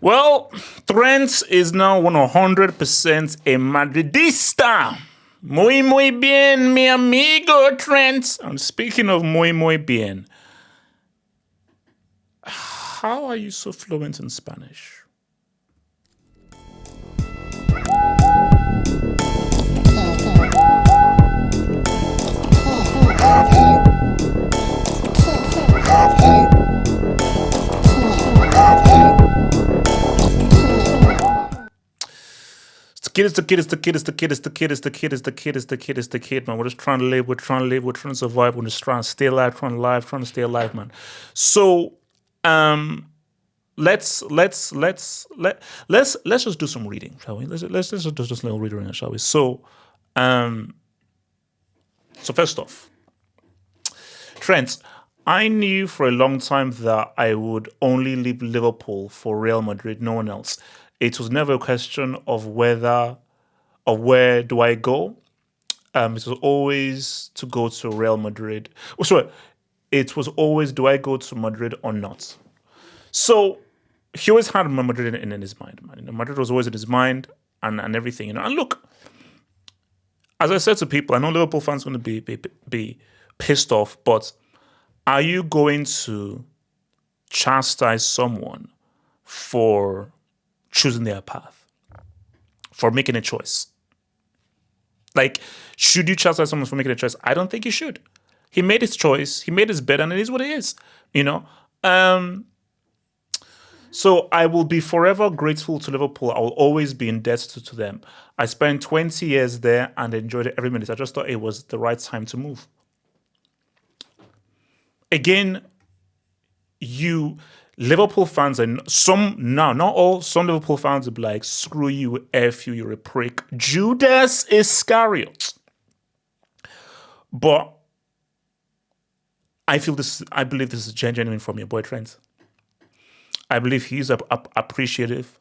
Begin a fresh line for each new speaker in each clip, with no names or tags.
Well, Trent is now 100% a Madridista. Muy bien, mi amigo Trent. And speaking of muy bien, how are you so fluent in Spanish? It's the kid, man. We're just trying to live, we're trying to survive, we're just trying to stay alive, trying to stay alive, man. So let's just do some reading, shall we? Let's just do some little reading, shall we? So first off, Trent, I knew for a long time that I would only leave Liverpool for Real Madrid, no one else. It was never a question of whether or where do I go. It was always to go to Real Madrid. Oh, sorry, it was always do I go to Madrid or not. So he always had Madrid in his mind, man. You know, Madrid was always in his mind and everything. You know, and look, as I said to people, I know Liverpool fans are going to be pissed off, but are you going to chastise someone for choosing their path, for making a choice? Like, should you chastise someone for making a choice? I don't think you should. He made his choice. He made his bed, and it is what it is. You know. So I will be forever grateful to Liverpool. I will always be indebted to them. I spent 20 years there and enjoyed it every minute. I just thought it was the right time to move. Again, Liverpool fans, and some now, not all, some Liverpool fans will be like, screw you, F you, you're a prick. Judas Iscariot. But I believe this is genuine from your boy Trent. I believe he's appreciative.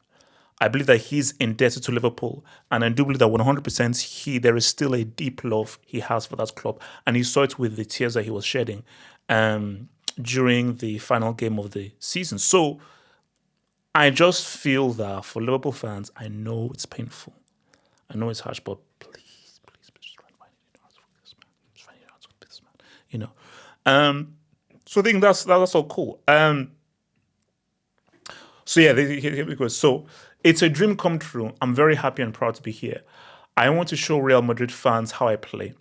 I believe that he's indebted to Liverpool. And I do believe that 100% there is still a deep love he has for that club. And he saw it with the tears that he was shedding during the final game of the season. So I just feel that for Liverpool fans, I know it's painful. I know it's harsh, but please, just try and find it. Just find it out with this man. You know. So I think that's all cool. So yeah, here we go. So it's a dream come true. I'm very happy and proud to be here. I want to show Real Madrid fans how I play.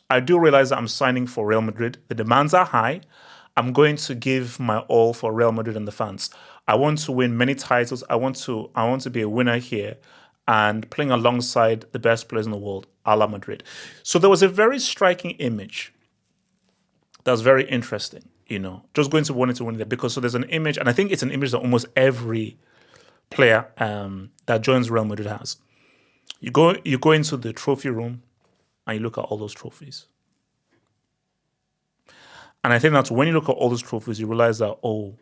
I do realize that I'm signing for Real Madrid. The demands are high. I'm going to give my all for Real Madrid and the fans. I want to win many titles. I want to be a winner here and playing alongside the best players in the world, a la Madrid. So there was a very striking image that's very interesting, you know, just going to wanting to win there because so there's an image, and I think it's an image that almost every player that joins Real Madrid has. You go into the trophy room and you look at all those trophies. And I think that's when you look at all those trophies, you realize that, oh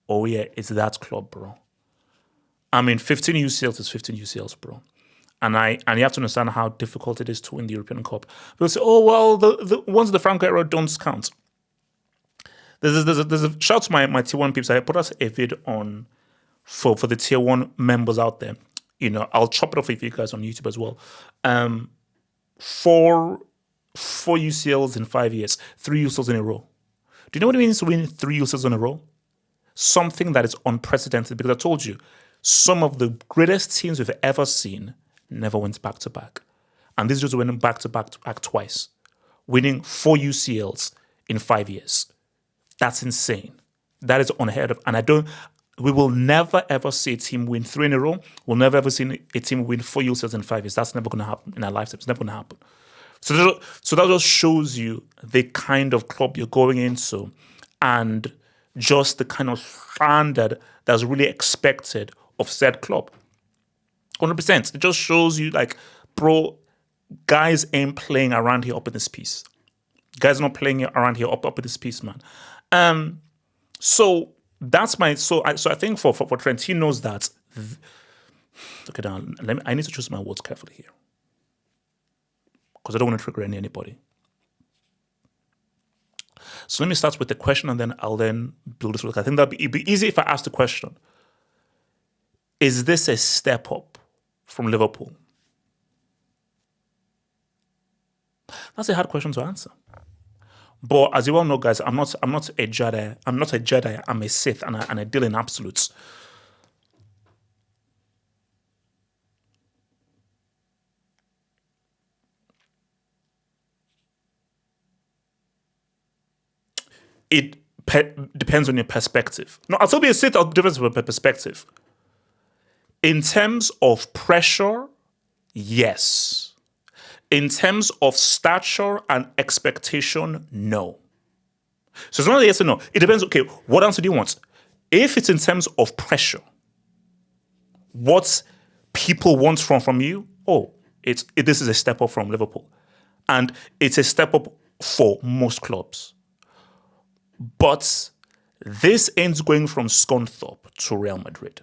yeah, it's that club, bro. I mean, 15 UCLs is 15 UCLs, bro. And you have to understand how difficult it is to win the European Cup. People say, oh, well, the ones the Franco era don't count. There's a shout to my tier 1 peeps. I put us a vid on for the tier 1 members out there. You know, I'll chop it off for you guys on YouTube as well. Four UCLs in 5 years, 3 UCLs in a row. Do you know what it means to win 3 UCLs in a row? Something that is unprecedented, because I told you, some of the greatest teams we've ever seen never went back to back. And this just went back to back twice, winning 4 UCLs in 5 years. That's insane. That is unheard of. And we will never ever see a team win 3 in a row. We'll never ever see a team win 4 UCLs in 5 years. That's never going to happen in our lifetime. It's never going to happen. So that just shows you the kind of club you're going into and just the kind of standard that's really expected of said club. 100%. It just shows you, like, bro, guys ain't playing around here up in this piece. Guys are not playing around here up in this piece, man. So that's my I think for Trent, he knows that. Okay, now I need to choose my words carefully here, because I don't want to trigger anybody. So let me start with the question, and then I'll build this. I think it'd be easy if I ask the question. Is this a step up from Liverpool? That's a hard question to answer. But as you all know, guys, I'm not a Jedi. I'm not a Jedi. I'm a Sith, and I deal in absolutes. It depends on your perspective. No, I'll still be a Sith. I'll difference with perspective. In terms of pressure, yes. In terms of stature and expectation, no. So it's not a yes or no. It depends. Okay, what answer do you want? If it's in terms of pressure, what people want from you, this is a step up from Liverpool. And it's a step up for most clubs. But this ain't going from Scunthorpe to Real Madrid.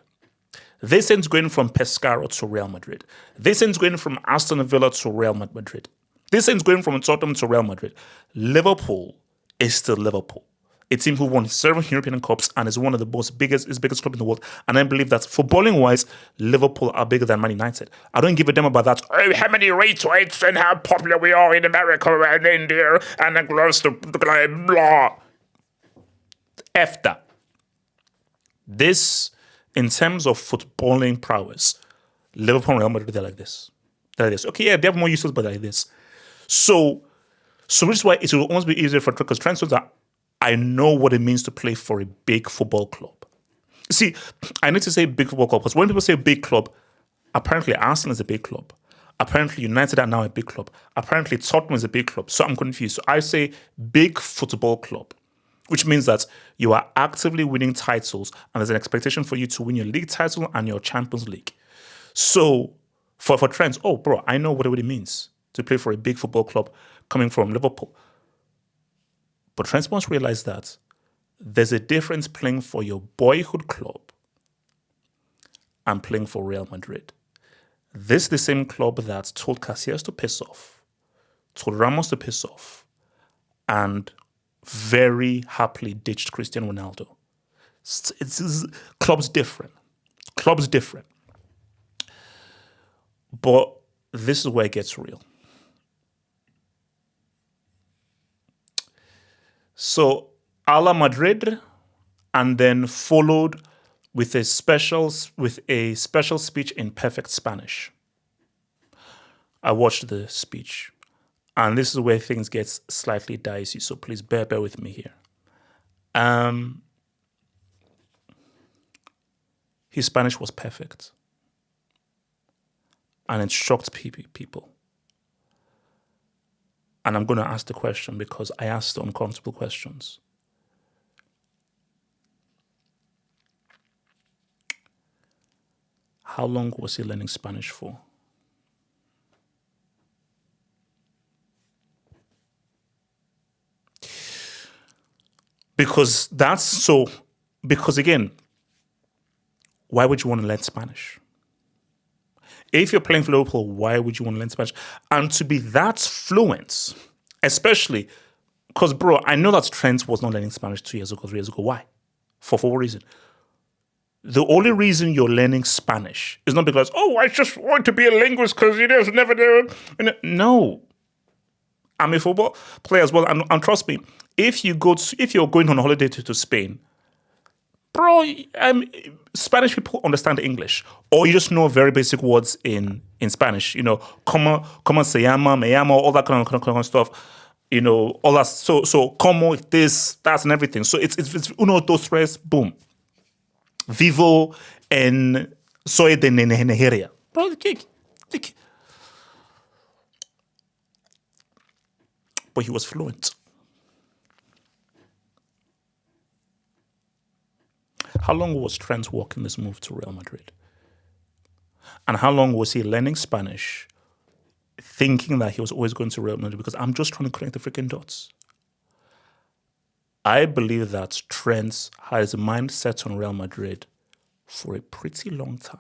This ain't going from Pescara to Real Madrid. This ain't going from Aston Villa to Real Madrid. This ain't going from Tottenham to Real Madrid. Liverpool is still Liverpool. A team who won 7 European Cups and is one of the biggest club in the world. And I believe that footballing-wise, Liverpool are bigger than Man United. I don't give a damn about that. Oh, how many retweets and how popular we are in America and India and across the blah. F that. This, in terms of footballing prowess, Liverpool and Real Madrid, they're like this. They're like this. Okay, yeah, they have more uses, but they're like this. So which is why it will almost be easier for because Trent says that I know what it means to play for a big football club. See, I need to say big football club because when people say big club, apparently Arsenal is a big club. Apparently United are now a big club. Apparently Tottenham is a big club. So I'm confused. So I say big football club, which means that you are actively winning titles and there's an expectation for you to win your league title and your Champions League. So for Trent, I know what it means to play for a big football club coming from Liverpool. But Trent must realize that there's a difference playing for your boyhood club and playing for Real Madrid. This is the same club that told Casillas to piss off, told Ramos to piss off, and very happily ditched Cristiano Ronaldo. Club's different. Club's different. But this is where it gets real. So, a la Madrid, and then followed with a special speech in perfect Spanish. I watched the speech, and this is where things get slightly dicey. So please bear with me here. His Spanish was perfect, and it shocked people. And I'm going to ask the question because I asked the uncomfortable questions. How long was he learning Spanish for? Because again, why would you want to learn Spanish? If you're playing for Liverpool, why would you want to learn Spanish? And to be that fluent, especially because, I know that Trent was not learning Spanish 2 years ago, 3 years ago. Why? For what reason? The only reason you're learning Spanish is not because, I just want to be a linguist because you just never do. No. I'm a football player as well. And trust me, if you're going on a holiday to Spain, Spanish people understand English, or you just know very basic words in Spanish. Como se llama, me llamo, all that kind of stuff. All that. So como, this, that, and everything. So it's uno, dos, tres, boom. Vivo en soy de Nigeria. But he was fluent. How long was Trent walking this move to Real Madrid? And how long was he learning Spanish, thinking that he was always going to Real Madrid? Because I'm just trying to connect the freaking dots. I believe that Trent had his mind set on Real Madrid for a pretty long time.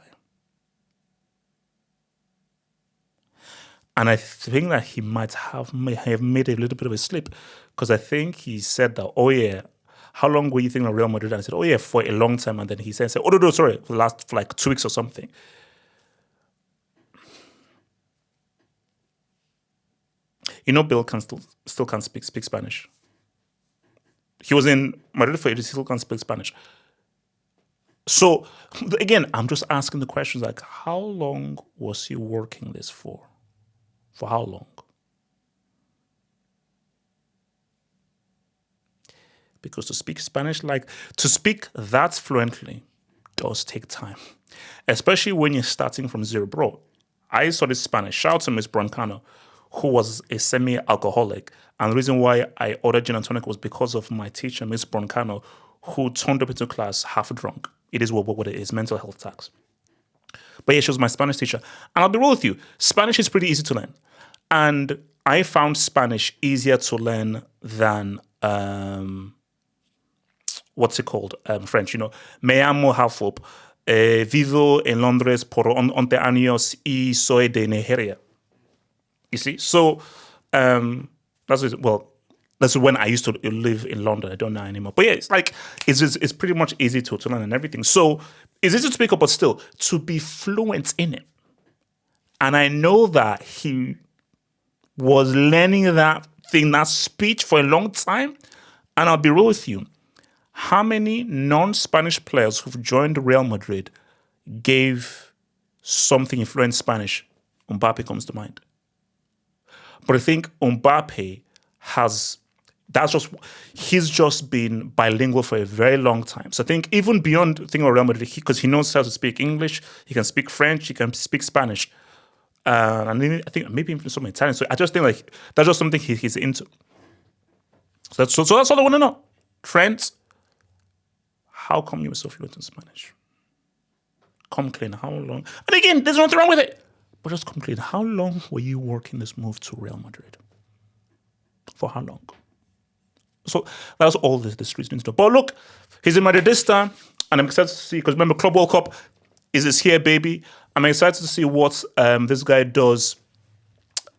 And I think that he may have made a little bit of a slip because I think he said that, how long were you thinking of Real Madrid? And I said, oh yeah, for a long time. And then he said, oh no, sorry, for like 2 weeks or something. You know, Bill still can't speak Spanish. He was in Madrid for ages, he still can't speak Spanish. So again, I'm just asking the questions like, how long was he working this for? For how long? Because to speak Spanish, to speak that fluently does take time, especially when you're starting from zero. Bro, I studied Spanish. Shout out to Miss Broncano, who was a semi-alcoholic. And the reason why I ordered gin and tonic was because of my teacher, Miss Broncano, who turned up into class half drunk. It is what it is, mental health tax. But yeah, she was my Spanish teacher. And I'll be real with you, Spanish is pretty easy to learn. And I found Spanish easier to learn than, what's it called? French, Me llamo Halfop, vivo en Londres por 11 años y soy de Nigeria. You see? So, that's when I used to live in London. I don't know anymore. But yeah, it's pretty much easy to learn and everything. So it's easy to speak up, but still, to be fluent in it. And I know that he was learning that speech for a long time. And I'll be real with you. How many non-Spanish players who've joined Real Madrid gave something in fluent Spanish? Mbappe comes to mind. But I think Mbappe he's just been bilingual for a very long time. So I think even beyond thinking of Real Madrid, because he knows how to speak English, he can speak French, he can speak Spanish. And I think maybe even some Italian. So I just think that's just something he's into. So that's all I want to know. Trent, how come you were so fluent in Spanish? Come clean. How long? And again, there's nothing wrong with it. But just come clean. How long were you working this move to Real Madrid? For how long? So that's all the streets need to know. But look, he's in Madridista, and I'm excited to see, because remember, Club World Cup is here, baby. I'm excited to see what this guy does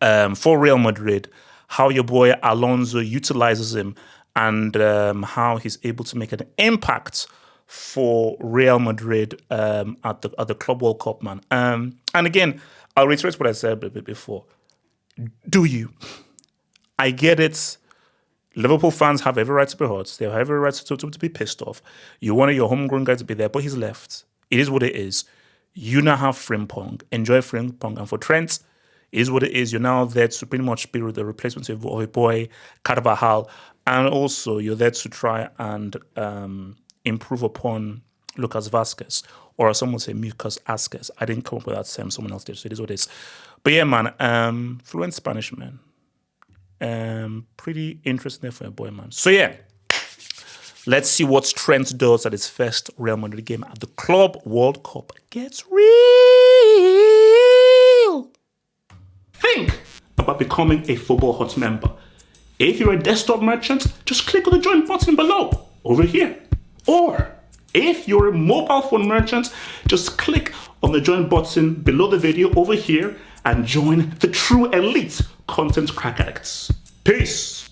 for Real Madrid, how your boy Alonso utilizes him, and how he's able to make an impact for Real Madrid at the Club World Cup, man. And again, I'll reiterate what I said a bit before. Do you? I get it. Liverpool fans have every right to be hurt. They have every right to be pissed off. You wanted your homegrown guy to be there, but he's left. It is what it is. You now have Frimpong. Enjoy Frimpong. And for Trent, it is what it is. You're now there to pretty much be the replacement of a boy, Carvajal. And also, you're there to try and improve upon Lucas Vazquez. Or as someone would say, Mucas Asquez. I didn't come up with that term. Someone else did, so it is what it is. But yeah, man, fluent Spanish, man. Pretty interesting there for a boy, man. So yeah, let's see what Trent does at his first Real Madrid game at the Club World Cup. Gets real. Think about becoming a Football Hut member. If you're a desktop merchant, just click on the join button below, over here. Or if you're a mobile phone merchant, just click on the join button below the video over here and join the true elite content crack addicts. Peace.